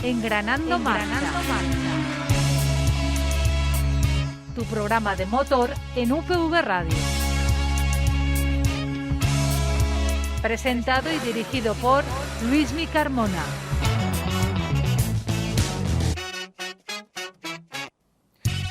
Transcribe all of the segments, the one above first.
Engranando Marcha. Tu programa de motor en UPV Radio. Presentado y dirigido por Luismi Carmona.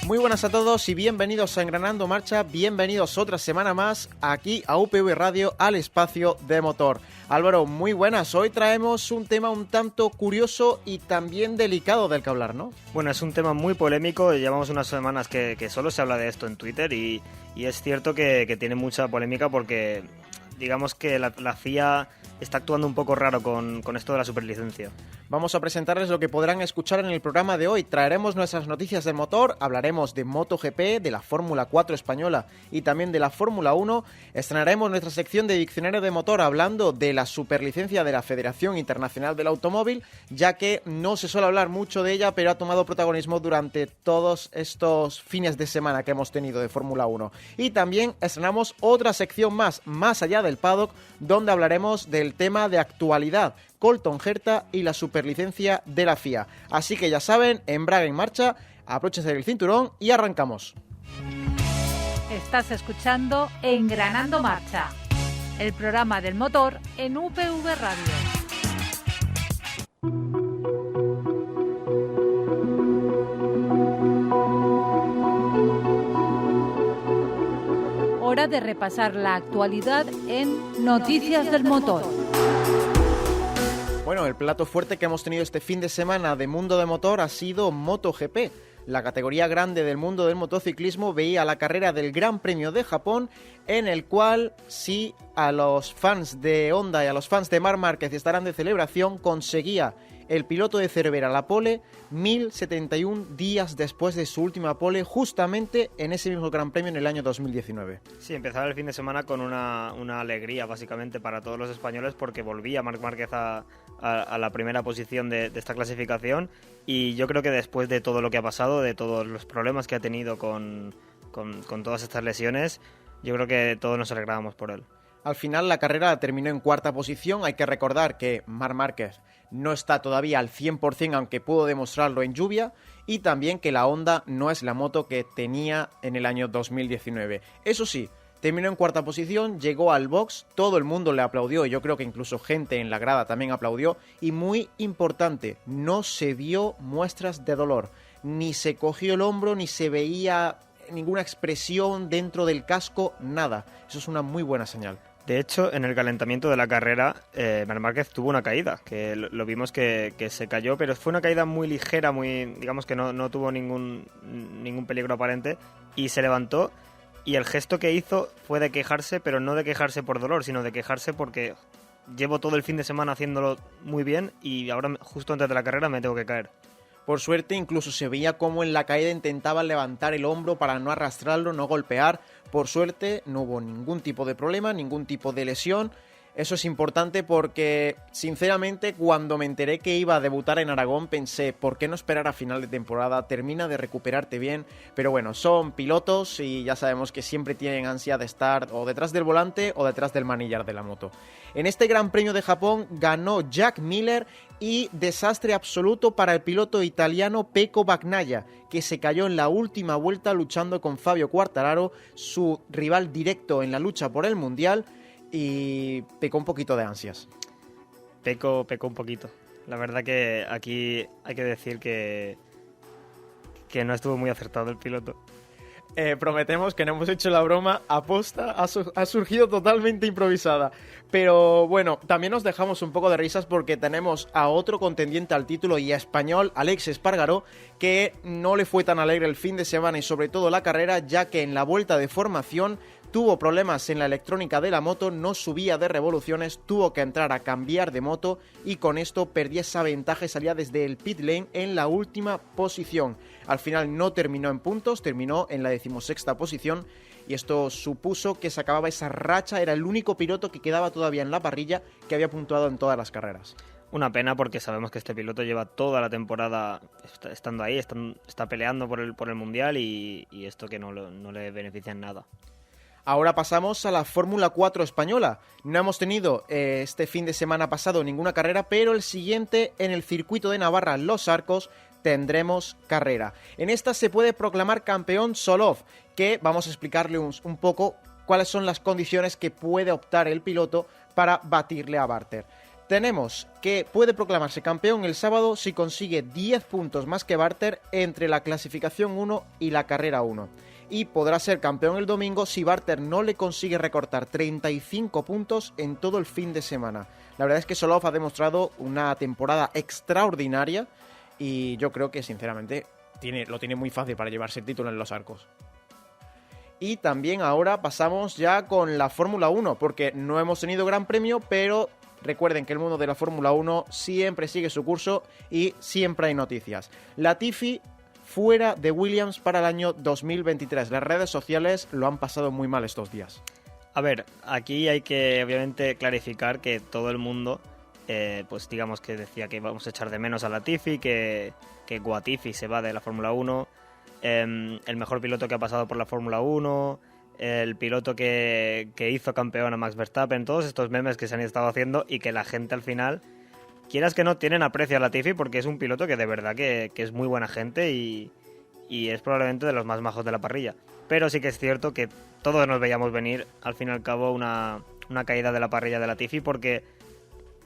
Muy buenas a todos y bienvenidos a Engranando Marcha, bienvenidos otra semana más aquí a UPV Radio, al espacio de motor. Álvaro, muy buenas, hoy traemos un tema un tanto curioso y también delicado del que hablar, ¿no? Bueno, es un tema muy polémico, llevamos unas semanas que solo se habla de esto en Twitter y es cierto que tiene mucha polémica porque digamos que la FIA está actuando un poco raro con esto de la superlicencia. Vamos a presentarles lo que podrán escuchar en el programa de hoy. Traeremos nuestras noticias del motor, hablaremos de MotoGP, de la Fórmula 4 española y también de la Fórmula 1. Estrenaremos nuestra sección de Diccionario de Motor hablando de la superlicencia de la Federación Internacional del Automóvil, ya que no se suele hablar mucho de ella, pero ha tomado protagonismo durante todos estos fines de semana que hemos tenido de Fórmula 1. Y también estrenamos otra sección más allá del paddock, donde hablaremos del tema de actualidad, Colton Herta y la superlicencia de la FIA. Así que ya saben, embrague en marcha, abróchense el cinturón y arrancamos. Estás escuchando Engranando Marcha, el programa del motor en UPV Radio. Hora de repasar la actualidad en Noticias del Motor. Bueno, el plato fuerte que hemos tenido este fin de semana de Mundo de Motor ha sido MotoGP. La categoría grande del mundo del motociclismo veía la carrera del Gran Premio de Japón, en el cual sí a los fans de Honda y a los fans de Marc Márquez estarán de celebración, conseguía el piloto de Cervera la pole 1071 días después de su última pole, justamente en ese mismo Gran Premio en el año 2019. Sí, empezaba el fin de semana con una alegría básicamente para todos los españoles porque volvía Marc Márquez a la primera posición de esta clasificación, y yo creo que después de todo lo que ha pasado, de todos los problemas que ha tenido con todas estas lesiones, yo creo que todos nos alegrábamos por él. Al final la carrera terminó en cuarta posición. Hay que recordar que Marc Márquez no está todavía al 100%, aunque pudo demostrarlo en lluvia, y también que la Honda no es la moto que tenía en el año 2019. Eso sí, terminó en cuarta posición, llegó al box, todo el mundo le aplaudió, y yo creo que incluso gente en la grada también aplaudió, y muy importante, no se vio muestras de dolor, ni se cogió el hombro, ni se veía ninguna expresión dentro del casco, nada. Eso es una muy buena señal. De hecho, en el calentamiento de la carrera, Marc Márquez tuvo una caída, que lo vimos que se cayó, pero fue una caída muy ligera, digamos que no tuvo ningún peligro aparente, y se levantó, y el gesto que hizo fue de quejarse, pero no de quejarse por dolor, sino de quejarse porque llevo todo el fin de semana haciéndolo muy bien y ahora justo antes de la carrera me tengo que caer. Por suerte, incluso se veía cómo en la caída intentaba levantar el hombro para no arrastrarlo, no golpear. Por suerte, no hubo ningún tipo de problema, ningún tipo de lesión. Eso es importante porque, sinceramente, cuando me enteré que iba a debutar en Aragón, pensé, ¿por qué no esperar a final de temporada? Termina de recuperarte bien. Pero bueno, son pilotos y ya sabemos que siempre tienen ansia de estar o detrás del volante o detrás del manillar de la moto. En este Gran Premio de Japón ganó Jack Miller y desastre absoluto para el piloto italiano Pecco Bagnaia, que se cayó en la última vuelta luchando con Fabio Quartararo, su rival directo en la lucha por el Mundial, y pecó un poquito de ansias. Pecó un poquito. La verdad que aquí hay que decir que no estuvo muy acertado el piloto. Prometemos que no hemos hecho la broma aposta, ha surgido totalmente improvisada. Pero bueno, también nos dejamos un poco de risas porque tenemos a otro contendiente al título y español, Alex Espargaró, que no le fue tan alegre el fin de semana y sobre todo la carrera, ya que en la vuelta de formación tuvo problemas en la electrónica de la moto, no subía de revoluciones, tuvo que entrar a cambiar de moto y con esto perdía esa ventaja y salía desde el pit lane en la última posición. Al final no terminó en puntos, terminó en la 16ª posición y esto supuso que se acababa esa racha, era el único piloto que quedaba todavía en la parrilla que había puntuado en todas las carreras. Una pena porque sabemos que este piloto lleva toda la temporada estando ahí, está peleando por el Mundial y esto que no le beneficia en nada. Ahora pasamos a la Fórmula 4 española. No hemos tenido este fin de semana pasado ninguna carrera, pero el siguiente en el circuito de Navarra, Los Arcos, tendremos carrera. En esta se puede proclamar campeón Solov, que vamos a explicarle un poco cuáles son las condiciones que puede optar el piloto para batirle a Barter. Tenemos que puede proclamarse campeón el sábado si consigue 10 puntos más que Barter entre la clasificación 1 y la carrera 1. Y podrá ser campeón el domingo si Barter no le consigue recortar 35 puntos en todo el fin de semana. La verdad es que Solov ha demostrado una temporada extraordinaria y yo creo que sinceramente lo tiene muy fácil para llevarse el título en Los Arcos. Y también ahora pasamos ya con la Fórmula 1, porque no hemos tenido gran premio, pero recuerden que el mundo de la Fórmula 1 siempre sigue su curso y siempre hay noticias. Latifi fuera de Williams para el año 2023. Las redes sociales lo han pasado muy mal estos días. A ver, aquí hay que obviamente clarificar que todo el mundo, pues digamos que decía que vamos a echar de menos a Latifi, que Guatifi se va de la Fórmula 1, el mejor piloto que ha pasado por la Fórmula 1, el piloto que hizo campeón a Max Verstappen, todos estos memes que se han estado haciendo y que la gente al final, quieras que no, tienen aprecio a Latifi porque es un piloto que de verdad que es muy buena gente y es probablemente de los más majos de la parrilla. Pero sí que es cierto que todos nos veíamos venir, al fin y al cabo, una caída de la parrilla de Latifi porque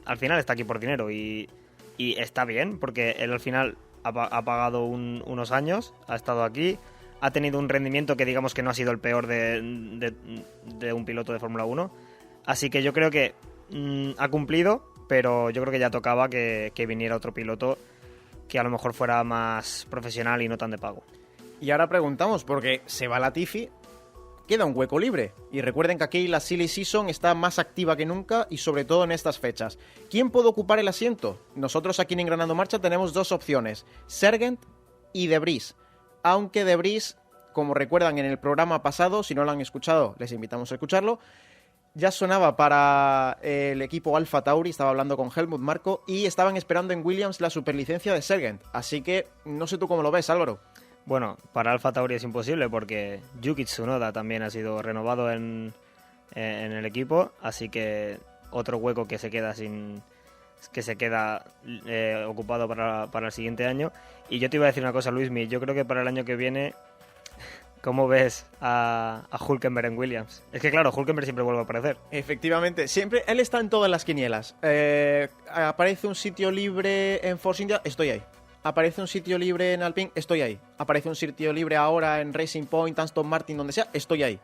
al final está aquí por dinero y está bien porque él al final ha pagado unos años, ha estado aquí, ha tenido un rendimiento que digamos que no ha sido el peor de un piloto de Fórmula 1. Así que yo creo que ha cumplido, pero yo creo que ya tocaba que viniera otro piloto que a lo mejor fuera más profesional y no tan de pago. Y ahora preguntamos, porque se va Latifi, queda un hueco libre. Y recuerden que aquí la Silly Season está más activa que nunca y sobre todo en estas fechas. ¿Quién puede ocupar el asiento? Nosotros aquí en Engranando Marcha tenemos dos opciones, Sargent y De Vries. Aunque De Vries, como recuerdan en el programa pasado, si no lo han escuchado, les invitamos a escucharlo, ya sonaba para el equipo Alfa Tauri, estaba hablando con Helmut Marko y estaban esperando en Williams la superlicencia de Sargent. Así que no sé tú cómo lo ves, Álvaro. Bueno, para Alfa Tauri es imposible porque Yuki Tsunoda también ha sido renovado en el equipo, así que otro hueco que se queda ocupado para el siguiente año. Y yo te iba a decir una cosa, Luismi, yo creo que para el año que viene, ¿cómo ves a Hülkenberg en Williams? Es que claro, Hülkenberg siempre vuelve a aparecer. Efectivamente, siempre él está en todas las quinielas. Aparece un sitio libre en Force India, estoy ahí. Aparece un sitio libre en Alpine, estoy ahí. Aparece un sitio libre ahora en Racing Point, Aston Martin, donde sea, estoy ahí.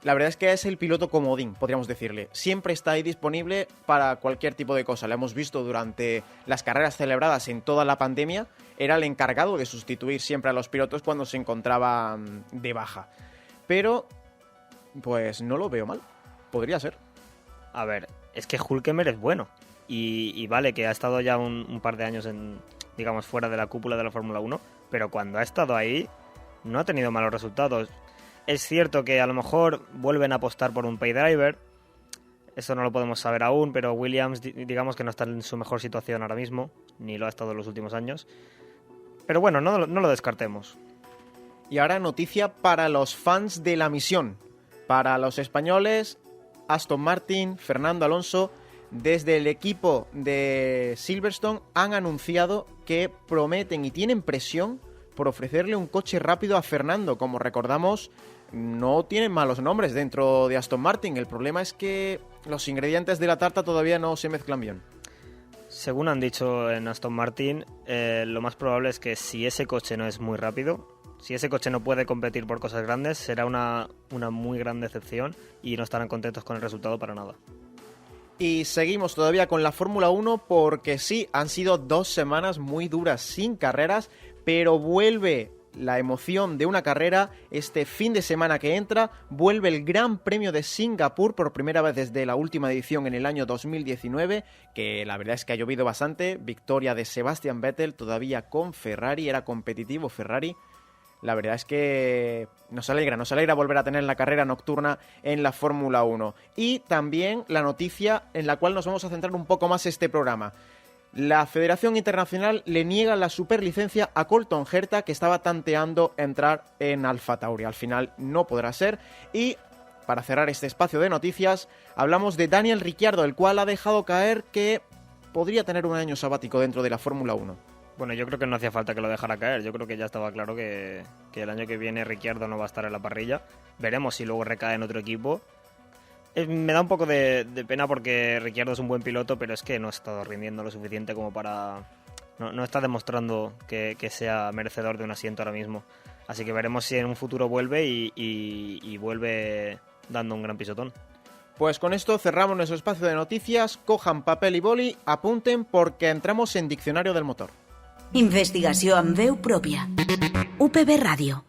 La verdad es que es el piloto comodín, podríamos decirle. Siempre está ahí disponible para cualquier tipo de cosa. Lo hemos visto durante las carreras celebradas en toda la pandemia. Era el encargado de sustituir siempre a los pilotos cuando se encontraban de baja. Pero, pues no lo veo mal. Podría ser. A ver, es que Hülkenberg es bueno. Y vale que ha estado ya un par de años digamos, fuera de la cúpula de la Fórmula 1, pero cuando ha estado ahí no ha tenido malos resultados. Es cierto que a lo mejor vuelven a apostar por un pay driver, eso no lo podemos saber aún, pero Williams digamos que no está en su mejor situación ahora mismo, ni lo ha estado en los últimos años. Pero bueno, no lo descartemos. Y ahora noticia para los fans de la misión. Para los españoles, Aston Martin, Fernando Alonso, desde el equipo de Silverstone han anunciado que prometen y tienen presión por ofrecerle un coche rápido a Fernando. Como recordamos, no tienen malos nombres dentro de Aston Martin. El problema es que los ingredientes de la tarta todavía no se mezclan bien. Según han dicho en Aston Martin, lo más probable es que si ese coche no es muy rápido, si ese coche no puede competir por cosas grandes, será una muy gran decepción y no estarán contentos con el resultado para nada. Y seguimos todavía con la Fórmula 1 porque sí, han sido 2 semanas muy duras sin carreras, pero vuelve la emoción de una carrera. Este fin de semana que entra vuelve el Gran Premio de Singapur por primera vez desde la última edición en el año 2019, que la verdad es que ha llovido bastante. Victoria de Sebastian Vettel todavía con Ferrari, era competitivo Ferrari. La verdad es que nos alegra volver a tener la carrera nocturna en la Fórmula 1. Y también la noticia en la cual nos vamos a centrar un poco más este programa. La Federación Internacional le niega la superlicencia a Colton Herta, que estaba tanteando entrar en Alfa Tauri. Al final no podrá ser. Y para cerrar este espacio de noticias, hablamos de Daniel Ricciardo, el cual ha dejado caer que podría tener un año sabático dentro de la Fórmula 1. Bueno, yo creo que no hacía falta que lo dejara caer. Yo creo que ya estaba claro que el año que viene Ricciardo no va a estar en la parrilla. Veremos si luego recae en otro equipo. Me da un poco de pena porque Ricciardo es un buen piloto, pero es que no ha estado rindiendo lo suficiente como para... No está demostrando que sea merecedor de un asiento ahora mismo. Así que veremos si en un futuro vuelve y vuelve dando un gran pisotón. Pues con esto cerramos nuestro espacio de noticias. Cojan papel y boli, apunten porque entramos en Diccionario del Motor. Investigació amb veu pròpia. UPB Ràdio.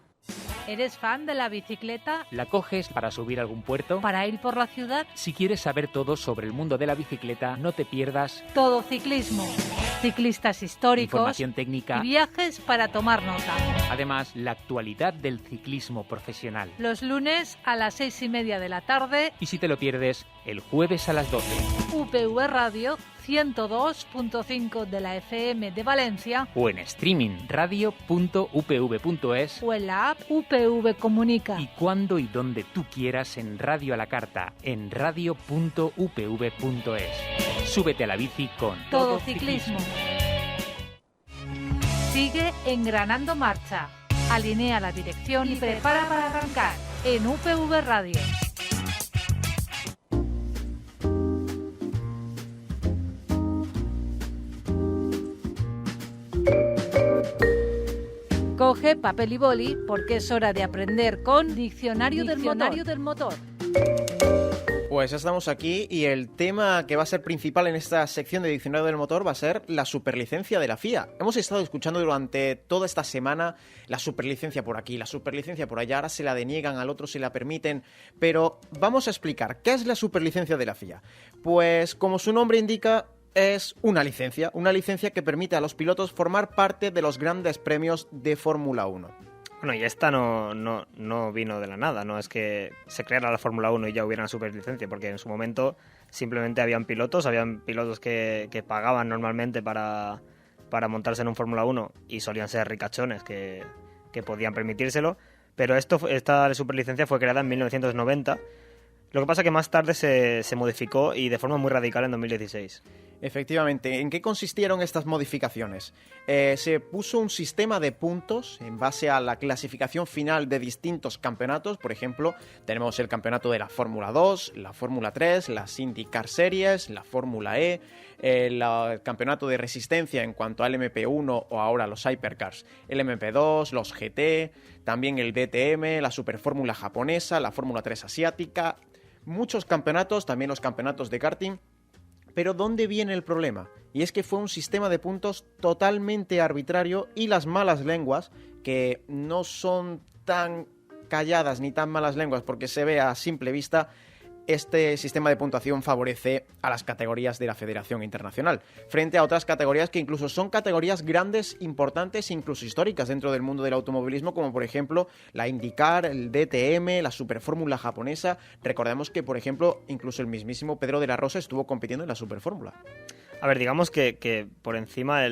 ¿Eres fan de la bicicleta? ¿La coges para subir a algún puerto? ¿Para ir por la ciudad? Si quieres saber todo sobre el mundo de la bicicleta, no te pierdas Todo ciclismo. Ciclistas históricos información técnica, y viajes para tomar nota. además la actualidad del ciclismo profesional. Los lunes a las 6:30 de la tarde, Y si te lo pierdes, el jueves a las 12. UPV Radio 102.5 de la FM de Valencia O en streaming radio.upv.es o en la app UPV Comunica. y cuando y donde tú quieras en Radio a la Carta en radio.upv.es. Súbete a la bici con Todo ciclismo. Sigue engranando marcha. Alinea la dirección y prepara para arrancar en UPV Radio. Coge papel y boli porque es hora de aprender con Diccionario del Motor. Pues ya estamos aquí y el tema que va a ser principal en esta sección de Diccionario del Motor va a ser la superlicencia de la FIA. Hemos estado escuchando durante toda esta semana la superlicencia por aquí, la superlicencia por allá, ahora se la deniegan, al otro se la permiten, pero vamos a explicar qué es la superlicencia de la FIA. Pues como su nombre indica, es una licencia que permite a los pilotos formar parte de los grandes premios de Fórmula 1. Bueno, y esta no vino de la nada, no es que se creara la Fórmula 1 y ya hubiera una superlicencia, porque en su momento simplemente habían pilotos que pagaban normalmente para montarse en un Fórmula 1 y solían ser ricachones que podían permitírselo, pero esta superlicencia fue creada en 1990. Lo que pasa es que más tarde se modificó y de forma muy radical en 2016. Efectivamente, ¿en qué consistieron estas modificaciones? Se puso un sistema de puntos en base a la clasificación final de distintos campeonatos. Por ejemplo, tenemos el campeonato de la Fórmula 2, la Fórmula 3, las IndyCar Series, la Fórmula E, el campeonato de resistencia en cuanto al MP1 o ahora los Hypercars, el MP2, los GT, también el DTM, la Superfórmula japonesa, la Fórmula 3 asiática, muchos campeonatos, también los campeonatos de karting. Pero ¿dónde viene el problema? Y es que fue un sistema de puntos totalmente arbitrario y las malas lenguas, que no son tan calladas ni tan malas lenguas porque se ve a simple vista, este sistema de puntuación favorece a las categorías de la Federación Internacional, frente a otras categorías que incluso son categorías grandes, importantes e incluso históricas dentro del mundo del automovilismo, como por ejemplo la IndyCar, el DTM, la Superfórmula japonesa. Recordemos que, por ejemplo, incluso el mismísimo Pedro de la Rosa estuvo compitiendo en la Superfórmula. A ver, digamos que por encima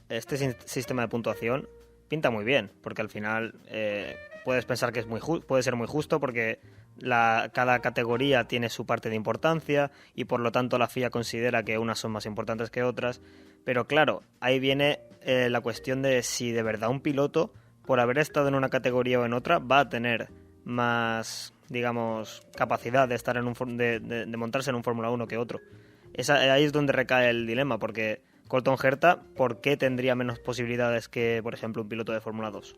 este sistema de puntuación pinta muy bien, porque al final puedes pensar que puede ser muy justo porque cada categoría tiene su parte de importancia y por lo tanto la FIA considera que unas son más importantes que otras, pero claro, ahí viene la cuestión de si de verdad un piloto, por haber estado en una categoría o en otra, va a tener más, digamos, capacidad de estar de montarse en un Fórmula 1 que otro. Ahí es donde recae el dilema, porque Colton Herta, ¿por qué tendría menos posibilidades que, por ejemplo, un piloto de Fórmula 2?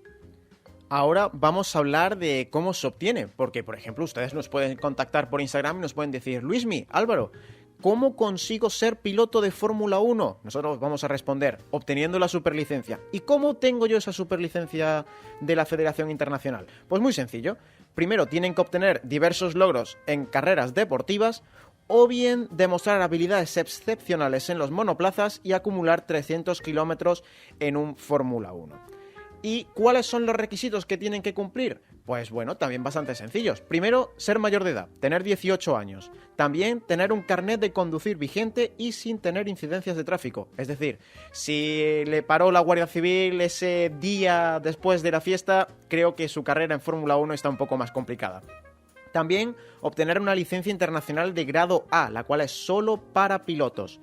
Ahora vamos a hablar de cómo se obtiene, porque, por ejemplo, ustedes nos pueden contactar por Instagram y nos pueden decir: Luismi, Álvaro, ¿cómo consigo ser piloto de Fórmula 1? Nosotros vamos a responder: obteniendo la superlicencia. ¿Y cómo obtengo yo esa superlicencia de la Federación Internacional? Pues muy sencillo. Primero tienen que obtener diversos logros en carreras deportivas, o bien demostrar habilidades excepcionales en los monoplazas y acumular 300 kilómetros en un Fórmula 1. ¿Y cuáles son los requisitos que tienen que cumplir? Pues bueno, también bastante sencillos. Primero, ser mayor de edad, tener 18 años. También tener un carnet de conducir vigente y sin tener incidencias de tráfico. Es decir, si le paró la Guardia Civil ese día después de la fiesta, creo que su carrera en Fórmula 1 está un poco más complicada. También obtener una licencia internacional de grado A, la cual es solo para pilotos.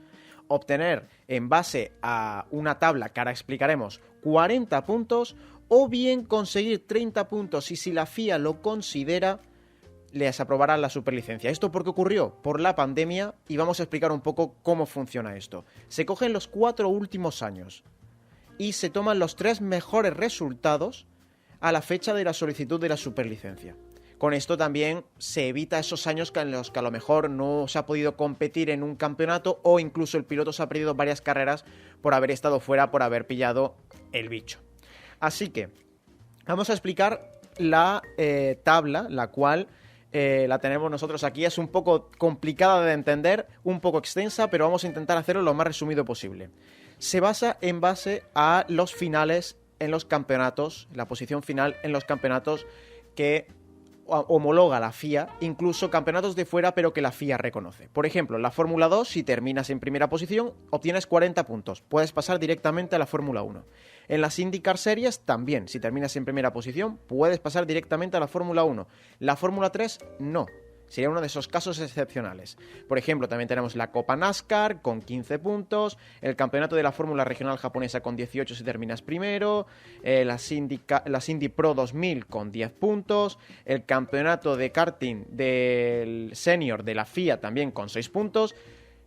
Obtener, en base a una tabla que ahora explicaremos, 40 puntos, o bien conseguir 30 puntos y si la FIA lo considera, les aprobarán la superlicencia. ¿Esto por qué ocurrió? Por la pandemia, y vamos a explicar un poco cómo funciona esto. Se cogen los 4 últimos años y se toman los 3 mejores resultados a la fecha de la solicitud de la superlicencia. Con esto también se evita esos años en los que a lo mejor no se ha podido competir en un campeonato o incluso el piloto se ha perdido varias carreras por haber estado fuera, por haber pillado el bicho. Así que vamos a explicar la tabla, la cual la tenemos nosotros aquí. Es un poco complicada de entender, un poco extensa, pero vamos a intentar hacerlo lo más resumido posible. Se basa en base a los finales en los campeonatos, la posición final en los campeonatos que homologa la FIA, incluso campeonatos de fuera pero que la FIA reconoce. Por ejemplo, en la Fórmula 2, si terminas en primera posición, obtienes 40 puntos. Puedes pasar directamente a la Fórmula 1. En las IndyCar Series también, si terminas en primera posición, puedes pasar directamente a la Fórmula 1. La Fórmula 3, no. Sería uno de esos casos excepcionales. Por ejemplo, también tenemos la Copa NASCAR con 15 puntos, el campeonato de la Fórmula Regional Japonesa con 18 si terminas primero, las Indy Pro 2000 con 10 puntos, el campeonato de karting del senior de la FIA también con 6 puntos.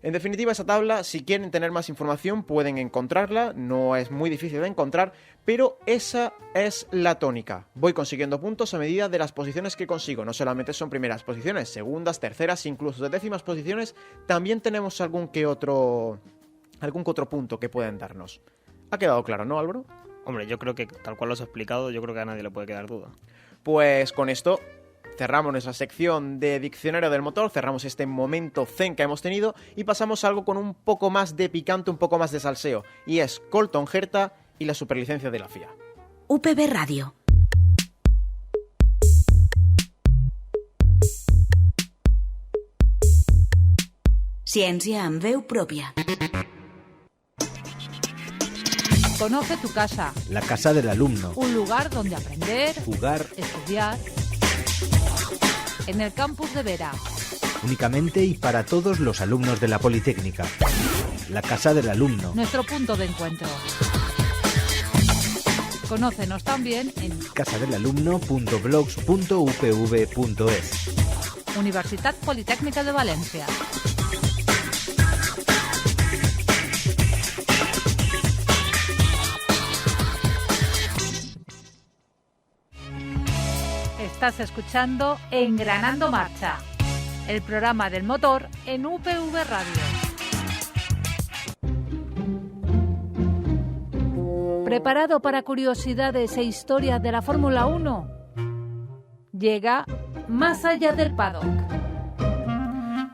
En definitiva, esa tabla, si quieren tener más información, pueden encontrarla, no es muy difícil de encontrar, pero esa es la tónica. Voy consiguiendo puntos a medida de las posiciones que consigo. No solamente son primeras posiciones, segundas, terceras, incluso de décimas posiciones, también tenemos algún que otro punto que pueden darnos. ¿Ha quedado claro, no, Álvaro? Hombre, yo creo que tal cual lo has explicado, yo creo que a nadie le puede quedar duda. Pues con esto cerramos nuestra sección de Diccionario del Motor, cerramos este momento zen que hemos tenido y pasamos a algo con un poco más de picante, un poco más de salseo, y es Colton Herta y la superlicencia de la FIA. UPV Radio. Ciència amb veu pròpia. Conoce tu casa, La casa del alumno. un lugar donde aprender, Jugar estudiar. En el campus de Vera, únicamente y para todos los alumnos de la Politécnica. La casa del alumno. nuestro punto de encuentro. Conócenos también en casadelalumno.blogs.upv.es. Universitat Politécnica de Valencia. Estás escuchando Engranando Marcha, el programa del motor en UPV Radio. ¿Preparado para curiosidades e historias de la Fórmula 1? Llega Más allá del paddock.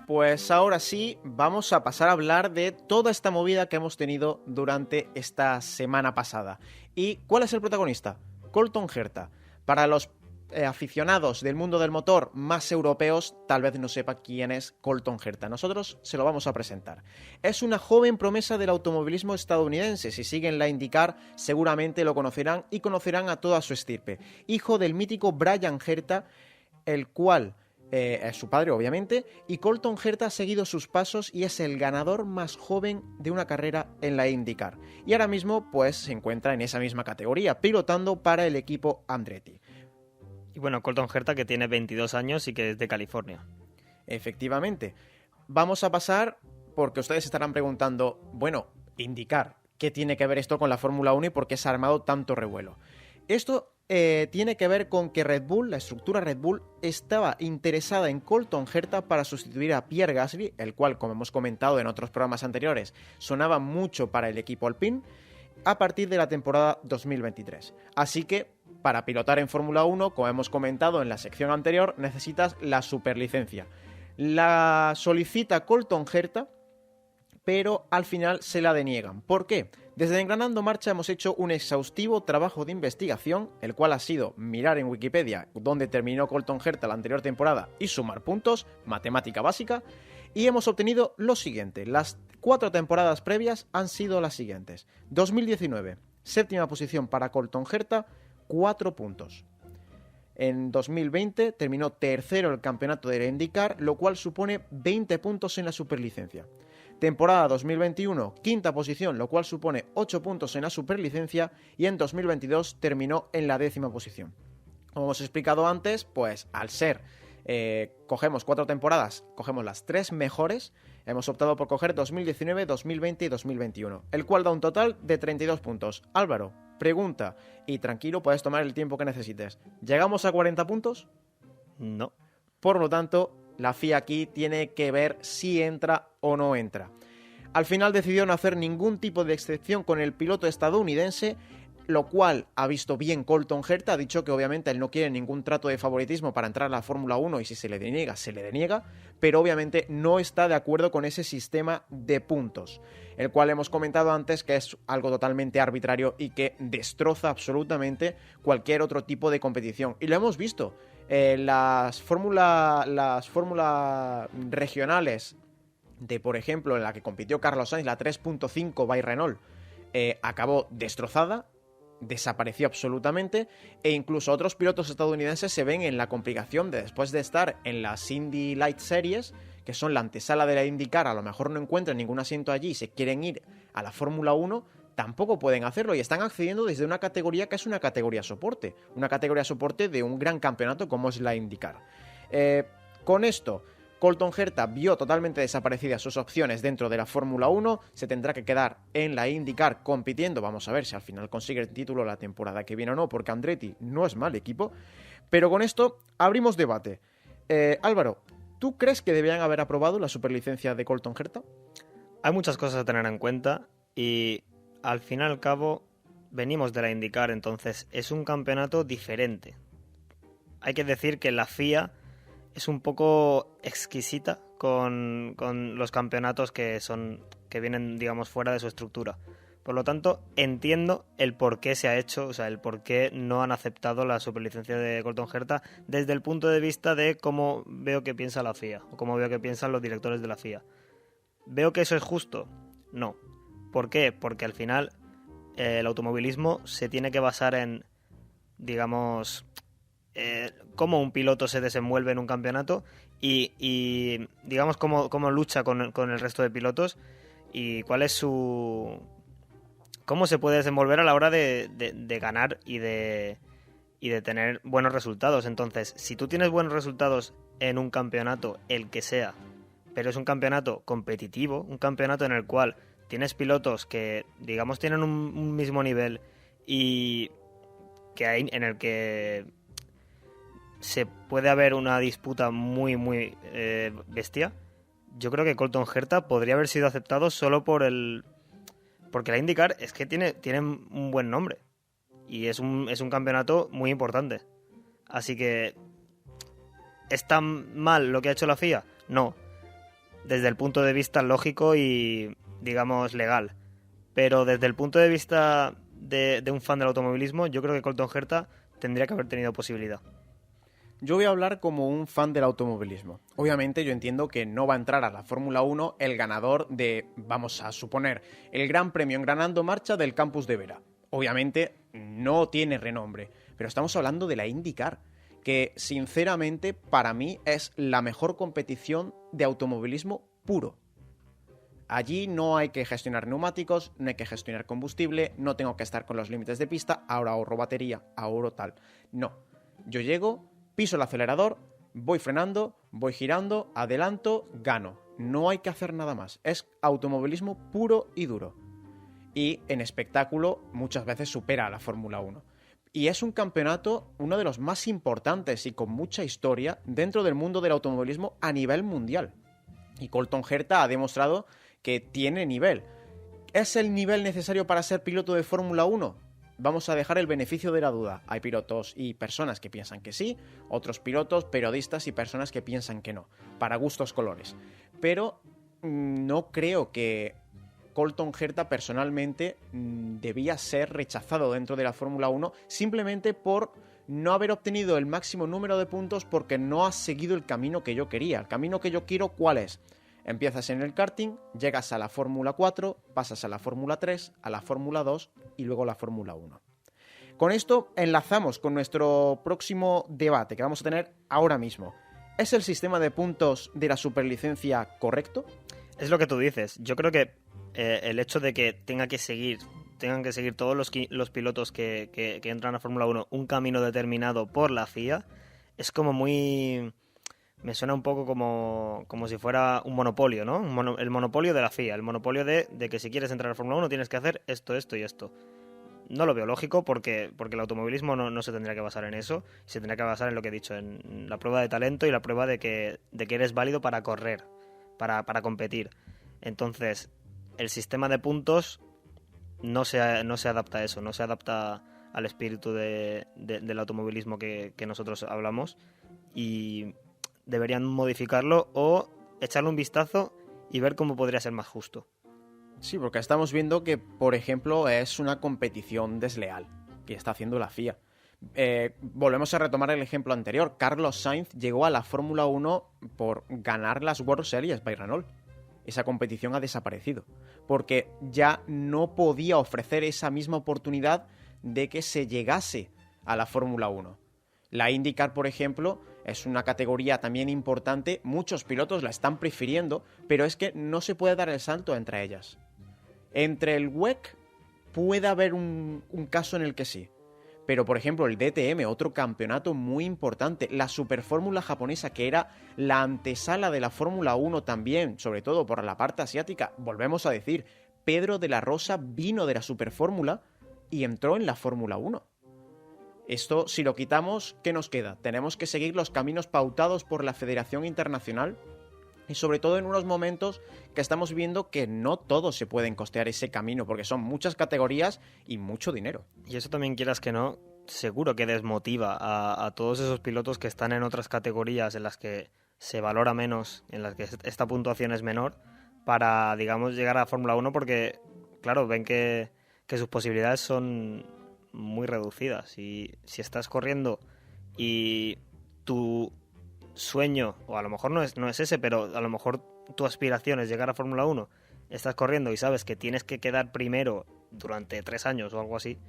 Pues ahora sí, vamos a pasar a hablar de toda esta movida que hemos tenido durante esta semana pasada. ¿Y cuál es el protagonista? Colton Herta. Para los aficionados del mundo del motor más europeos, tal vez no sepa quién es Colton Herta. Nosotros se lo vamos a presentar. Es una joven promesa del automovilismo estadounidense. Si siguen la IndyCar, seguramente lo conocerán y conocerán a toda su estirpe. Hijo del mítico Brian Herta, el cual es su padre, obviamente, y Colton Herta ha seguido sus pasos y es el ganador más joven de una carrera en la IndyCar. Y ahora mismo, pues, se encuentra en esa misma categoría, pilotando para el equipo Andretti. Y bueno, Colton Herta, que tiene 22 años y que es de California. Efectivamente. Vamos a pasar, porque ustedes estarán preguntando, bueno, IndyCar, ¿qué tiene que ver esto con la Fórmula 1 y por qué se ha armado tanto revuelo? Esto tiene que ver con que Red Bull, la estructura Red Bull, estaba interesada en Colton Herta para sustituir a Pierre Gasly, el cual, como hemos comentado en otros programas anteriores, sonaba mucho para el equipo Alpine, a partir de la temporada 2023. Así que, para pilotar en Fórmula 1, como hemos comentado en la sección anterior, necesitas la superlicencia. La solicita Colton Herta, pero al final se la deniegan. ¿Por qué? Desde Engranando Marcha hemos hecho un exhaustivo trabajo de investigación, el cual ha sido mirar en Wikipedia dónde terminó Colton Herta la anterior temporada y sumar puntos, matemática básica, y hemos obtenido lo siguiente. Las 4 temporadas previas han sido las siguientes. 2019, séptima posición para Colton Herta, 4 puntos. En 2020 terminó tercero en el campeonato de la IndyCar, lo cual supone 20 puntos en la superlicencia. Temporada 2021, quinta posición, lo cual supone 8 puntos en la superlicencia, y en 2022 terminó en la 10ª posición. Como hemos explicado antes, pues al ser, cogemos 4 temporadas, cogemos las 3 mejores, hemos optado por coger 2019, 2020 y 2021, el cual da un total de 32 puntos. Álvaro, pregunta, y tranquilo, puedes tomar el tiempo que necesites. ¿Llegamos a 40 puntos? No. Por lo tanto, la FIA aquí tiene que ver si entra o no entra. Al final decidió no hacer ningún tipo de excepción con el piloto estadounidense, lo cual ha visto bien Colton Herta. Ha dicho que obviamente él no quiere ningún trato de favoritismo para entrar a la Fórmula 1 y si se le deniega, pero obviamente no está de acuerdo con ese sistema de puntos, el cual hemos comentado antes que es algo totalmente arbitrario y que destroza absolutamente cualquier otro tipo de competición. Y lo hemos visto. Las fórmula regionales de, por ejemplo, en la que compitió Carlos Sainz, la 3.5 by Renault, acabó destrozada, desapareció absolutamente, e incluso otros pilotos estadounidenses se ven en la complicación de, después de estar en las Indy Light Series, que son la antesala de la IndyCar, a lo mejor no encuentran ningún asiento allí y se quieren ir a la Fórmula 1, tampoco pueden hacerlo y están accediendo desde una categoría que es una categoría soporte de un gran campeonato como es la IndyCar. Con esto, Colton Herta vio totalmente desaparecidas sus opciones dentro de la Fórmula 1, se tendrá que quedar en la IndyCar compitiendo, vamos a ver si al final consigue el título la temporada que viene o no, porque Andretti no es mal equipo, pero con esto abrimos debate. Álvaro, ¿tú crees que debían haber aprobado la superlicencia de Colton Herta? Hay muchas cosas a tener en cuenta y al fin y al cabo venimos de la IndyCar, entonces es un campeonato diferente. Hay que decir que la FIA es un poco exquisita con los campeonatos que vienen, digamos, fuera de su estructura. Por lo tanto, entiendo el por qué se ha hecho, o sea, el por qué no han aceptado la superlicencia de Colton Herta desde el punto de vista de cómo veo que piensa la FIA o cómo veo que piensan los directores de la FIA. ¿Veo que eso es justo? No. ¿Por qué? Porque al final el automovilismo se tiene que basar en, digamos, cómo un piloto se desenvuelve en un campeonato y digamos, cómo lucha con el resto de pilotos y cuál es cómo se puede desenvolver a la hora de ganar y de tener buenos resultados. Entonces, si tú tienes buenos resultados en un campeonato, el que sea, pero es un campeonato competitivo, un campeonato en el cual tienes pilotos que, digamos, tienen un mismo nivel y en el que se puede haber una disputa muy, muy bestia, yo creo que Colton Herta podría haber sido aceptado solo porque la IndyCar es que tiene un buen nombre y es un campeonato muy importante. Así que, ¿está mal lo que ha hecho la FIA? No, desde el punto de vista lógico y, digamos, legal. Pero desde el punto de vista de un fan del automovilismo, yo creo que Colton Herta tendría que haber tenido posibilidad. Yo voy a hablar como un fan del automovilismo. Obviamente yo entiendo que no va a entrar a la Fórmula 1 el ganador de, vamos a suponer, el Gran Premio Engranando Marcha del Campus de Vera. Obviamente no tiene renombre, pero estamos hablando de la IndyCar, que sinceramente para mí es la mejor competición de automovilismo puro. Allí no hay que gestionar neumáticos, no hay que gestionar combustible, no tengo que estar con los límites de pista, ahora ahorro batería, ahorro tal. No, yo llego, piso el acelerador, voy frenando, voy girando, adelanto, gano. No hay que hacer nada más. Es automovilismo puro y duro. Y en espectáculo muchas veces supera a la Fórmula 1. Y es un campeonato, uno de los más importantes y con mucha historia dentro del mundo del automovilismo a nivel mundial. Y Colton Herta ha demostrado que tiene nivel. ¿Es el nivel necesario para ser piloto de Fórmula 1? Vamos a dejar el beneficio de la duda. Hay pilotos y personas que piensan que sí, otros pilotos, periodistas y personas que piensan que no. Para gustos colores. Pero no creo que Colton Herta personalmente debía ser rechazado dentro de la Fórmula 1 simplemente por no haber obtenido el máximo número de puntos porque no has seguido el camino que yo quería. El camino que yo quiero, ¿cuál es? Empiezas en el karting, llegas a la Fórmula 4, pasas a la Fórmula 3, a la Fórmula 2 y luego a la Fórmula 1. Con esto enlazamos con nuestro próximo debate que vamos a tener ahora mismo. ¿Es el sistema de puntos de la superlicencia correcto? Es lo que tú dices. Yo creo que el hecho de que tengan que seguir todos los pilotos que entran a Fórmula 1 un camino determinado por la FIA es como muy... Me suena un poco como si fuera un monopolio, ¿no? El monopolio de la FIA, el monopolio de que si quieres entrar a Fórmula 1 tienes que hacer esto, esto y esto. No lo veo lógico porque el automovilismo no se tendría que basar en eso, se tendría que basar en lo que he dicho, en la prueba de talento y la prueba de que eres válido para correr, para competir. Entonces, el sistema de puntos no se adapta a eso, no se adapta al espíritu del automovilismo que nosotros hablamos, y deberían modificarlo o echarle un vistazo y ver cómo podría ser más justo. Sí, porque estamos viendo que, por ejemplo, es una competición desleal que está haciendo la FIA. Volvemos a retomar el ejemplo anterior. Carlos Sainz llegó a la Fórmula 1 por ganar las World Series by Renault. Esa competición ha desaparecido, porque ya no podía ofrecer esa misma oportunidad de que se llegase a la Fórmula 1. La IndyCar, por ejemplo, es una categoría también importante, muchos pilotos la están prefiriendo, pero es que no se puede dar el salto entre ellas. Entre el WEC puede haber un caso en el que sí, pero por ejemplo el DTM, otro campeonato muy importante, la Superfórmula japonesa, que era la antesala de la Fórmula 1 también, sobre todo por la parte asiática, volvemos a decir, Pedro de la Rosa vino de la Superfórmula y entró en la Fórmula 1. Esto, si lo quitamos, ¿qué nos queda? Tenemos que seguir los caminos pautados por la Federación Internacional y sobre todo en unos momentos que estamos viendo que no todos se pueden costear ese camino porque son muchas categorías y mucho dinero. Y eso también, quieras que no, seguro que desmotiva a todos esos pilotos que están en otras categorías en las que se valora menos, en las que esta puntuación es menor, para, digamos, llegar a Fórmula 1 porque, claro, ven que sus posibilidades son muy reducidas. Y si estás corriendo y tu sueño, o a lo mejor no es ese, pero a lo mejor tu aspiración es llegar a Fórmula 1, estás corriendo y sabes que tienes que quedar primero durante 3 años o algo así,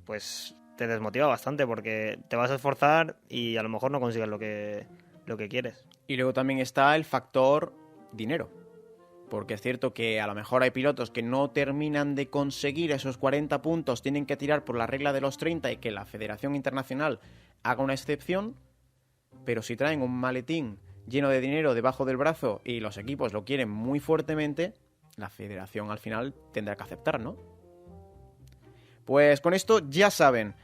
pues te desmotiva bastante porque te vas a esforzar y a lo mejor no consigues lo que quieres. Y luego también está el factor dinero. Porque es cierto que a lo mejor hay pilotos que no terminan de conseguir esos 40 puntos, tienen que tirar por la regla de los 30 y que la Federación Internacional haga una excepción, pero si traen un maletín lleno de dinero debajo del brazo y los equipos lo quieren muy fuertemente, la Federación al final tendrá que aceptar, ¿no? Pues con esto ya saben.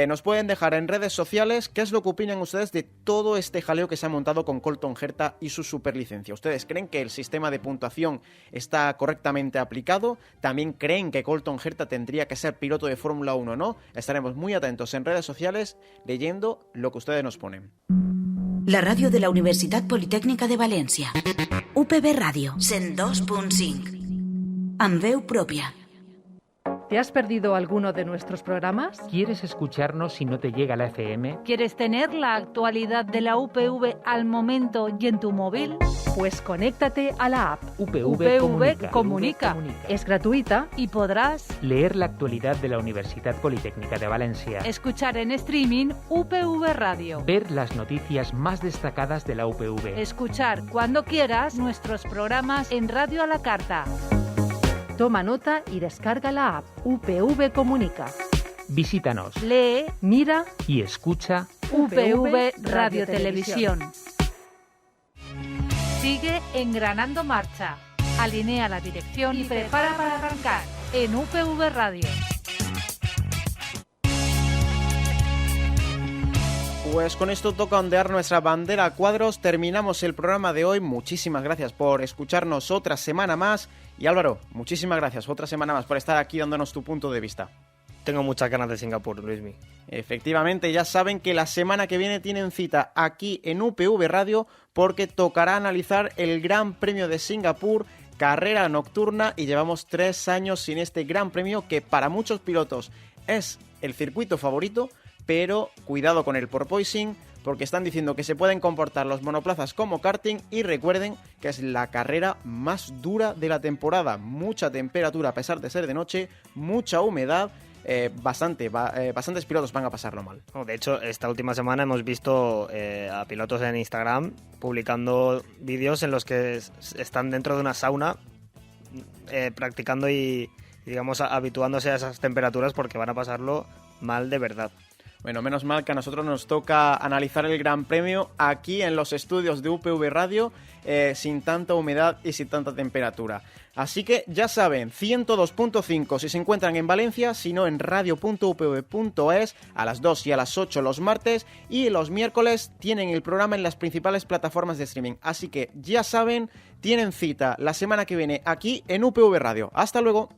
Nos pueden dejar en redes sociales qué es lo que opinan ustedes de todo este jaleo que se ha montado con Colton Herta y su superlicencia. ¿Ustedes creen que el sistema de puntuación está correctamente aplicado? ¿También creen que Colton Herta tendría que ser piloto de Fórmula 1 o no? Estaremos muy atentos en redes sociales leyendo lo que ustedes nos ponen. La ràdio de la Universitat Politécnica de València. UPV Ràdio 102.5. Amb veu pròpia. ¿Te has perdido alguno de nuestros programas? ¿Quieres escucharnos si no te llega la FM? ¿Quieres tener la actualidad de la UPV al momento y en tu móvil? Pues conéctate a la app UPV Comunica. Es gratuita y podrás leer la actualidad de la Universitat Politécnica de Valencia, escuchar en streaming UPV Radio, ver las noticias más destacadas de la UPV, escuchar cuando quieras nuestros programas en Radio a la Carta. Toma nota y descarga la app UPV Comunica. Visítanos, Lee, mira y escucha UPV Radio Televisión. Sigue engranando marcha. Alinea la dirección y prepara para arrancar en UPV Radio. Pues con esto toca ondear nuestra bandera a cuadros. Terminamos el programa de hoy. Muchísimas gracias por escucharnos otra semana más. Y Álvaro, muchísimas gracias otra semana más por estar aquí dándonos tu punto de vista. Tengo muchas ganas de Singapur, Luismi. Efectivamente, ya saben que la semana que viene tienen cita aquí en UPV Radio porque tocará analizar el Gran Premio de Singapur, carrera nocturna, y llevamos 3 años sin este Gran Premio que para muchos pilotos es el circuito favorito. Pero cuidado con el porpoising, porque están diciendo que se pueden comportar los monoplazas como karting, y recuerden que es la carrera más dura de la temporada. Mucha temperatura a pesar de ser de noche, mucha humedad, bastantes pilotos van a pasarlo mal. De hecho, esta última semana hemos visto a pilotos en Instagram publicando vídeos en los que están dentro de una sauna practicando y digamos habituándose a esas temperaturas porque van a pasarlo mal de verdad. Bueno, menos mal que a nosotros nos toca analizar el Gran Premio aquí en los estudios de UPV Radio sin tanta humedad y sin tanta temperatura. Así que ya saben, 102.5 si se encuentran en Valencia, si no en radio.upv.es a las 2 y a las 8 los martes, y los miércoles tienen el programa en las principales plataformas de streaming. Así que ya saben, tienen cita la semana que viene aquí en UPV Radio. ¡Hasta luego!